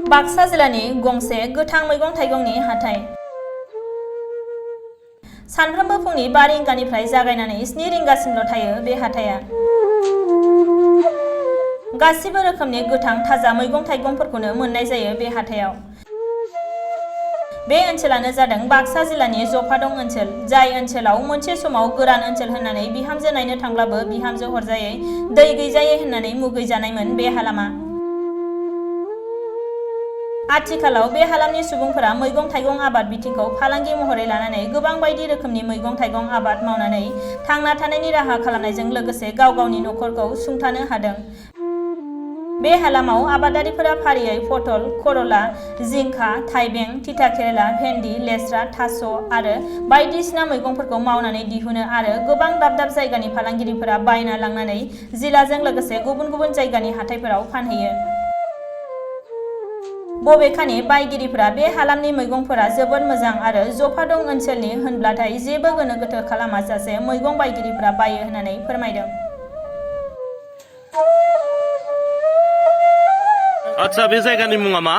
बाक्सा जिल्लानि गंसे गोथां मैगं थाइगंनि हाथाय। सानफ्रोमबो फुंनि 5 रिंगानिफ्राय जागायनानै 7 रिंगासिमल' थायो बे हाथाया। गासिबो रोखोमनि गोथां थाजा मैगं थाइगंफोरखौनो मोननाय जायो बे हाथायाव। बे ओनसोलानो जादों बाक्सा जिल्लानि जफादं ओनसोल, जाय ओनसोलाव मोनसे समाव गोरान ओनसोल होननानै बिहामजो नायनो थांब्लाबो बिहामजो हरजायै, दै गैजायै होननानै मुगैजानायमोन बे हालामा। आथिखालाव बे हालामनि सुबुंफोरा मैगं थाइगं आबाद बिथिंखौ फालांगि महरै लानानै गोबां बायदि रोखोमनि मैगं थाइगं आबाद मावनानै थांना थानायनि राहा खालामनायजों लोगोसे गाव गावनि नखरखौ सुंथानो हादों। बे हालामाव आबादारिफोरा फारियै पटल, करला, जिंखा, थाइबें, तिता केरेला, भेन्डि, लेस्रा, थास' आरो बायदिसिना मैगंफोरखौ मावनानै दिहुनो आरो गोबां दाब दाब जायगानि फालांगिरिफोरा बायना लांनानै जिल्लाजों लोगोसे गुबुन गुबुन जायगानि हाथायफोराव फानहैयो। बबेखानि बायगिरिफोरा बे हालामनि मैगंफोरा जोबोद मोजां आरो जफादं ओनसोलनि होनब्लाथाय जेबो गोनो गोथो खालामाजासे मैगं बायगिरिफोरा बायो होननानै फोरमायदों। आच्छा, बे जायगानि मुङा मा?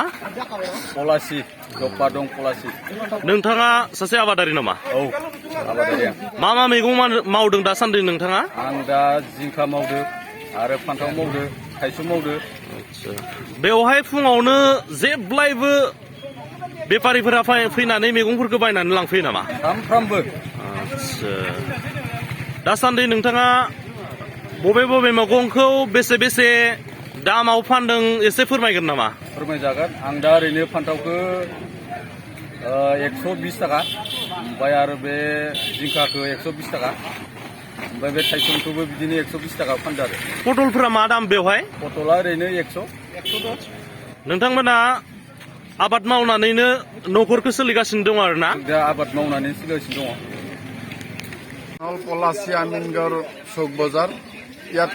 पलासि, जफादं पलासि। नोंथाङा सासे आबादारि नामा? औ, आबादारिया। मा मा मैगं मावदों दासान्दि नोंथाङा? आं दा जिंखा मावदो आरो फान्थाव मावदो, थाइसुम मावदो। आच्छा, बेवहाय फुङावनो जेब्लायबो बेफारिफोरा फैनानै मैगंफोरखौ बायनानै लांफैयो नामा? सानफ्रामबो। आच्छा, दासान्दि नोंथाङा बबे बबे मैगंखौ बेसे बेसे दामाव फानदों एसे फोरमायगोन नामा? फोरमायजागोन। आं दा ओरैनो फान्थावखौ 120 थाखा, ओमफ्राय आरो बे जिंखाखौ 120 थाखा, ओमफ्राय बे थाइसुमखौबो बिदिनो 120 थाखा फानदो आरो। पटलफोरा मा दाम बेवहाय? पटला ओरैनो 110। नोंथांमोना आबाद मावनानैनो न'खरखौ सोलिगासिनो दं आरो ना? दा आबाद मावनानै सोलिगासिनो दङ। পলাচী আমিনগড় চৌক বজাৰ, ইয়াত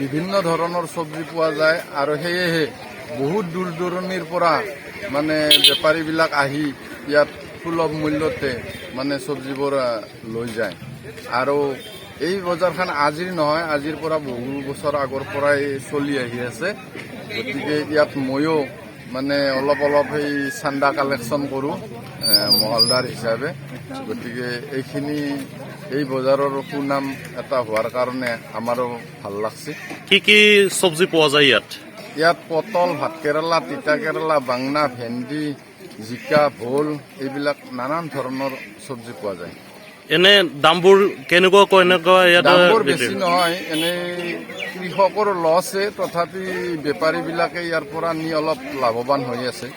বিভিন্ন ধৰণৰ চব্জি পোৱা যায় আৰু সেয়েহে বহুত দূৰ দূৰণিৰ পৰা মানে বেপাৰীবিলাক আহি ইয়াত সুলভ মূল্যতে মানে চব্জিবোৰ লৈ যায়। আৰু এই বজাৰখন আজিৰ নহয়, আজিৰ পৰা বহু বছৰ আগৰ পৰাই চলি আহি আছে। গতিকে ইয়াত ময়ো মানে অলপ অলপ এই চান্দা কালেকশ্যন কৰোঁ মহলদাৰ হিচাপে। গতিকে এইখিনি এই বজাৰৰ সুনাম এটা হোৱাৰ কাৰণে আমাৰো ভাল লাগছে। কি কি চব্জি পোৱা যায় ইয়াত? ইয়াত পটল, ভাতকেৰেলা, তিতা কেৰেলা, বাংনা, ভেন্দি, জিকা, ভোল এইবিলাক নানান ধৰণৰ চব্জি পোৱা যায়। এনে দামবোৰ কেনেকুৱা ইয়াত? দামবোৰ বেছি নহয়, এনেই কৃষকৰ লছে, তথাপি বেপাৰীবিলাকে ইয়াৰ পৰা নি অলপ লাভৱান হৈ আছে।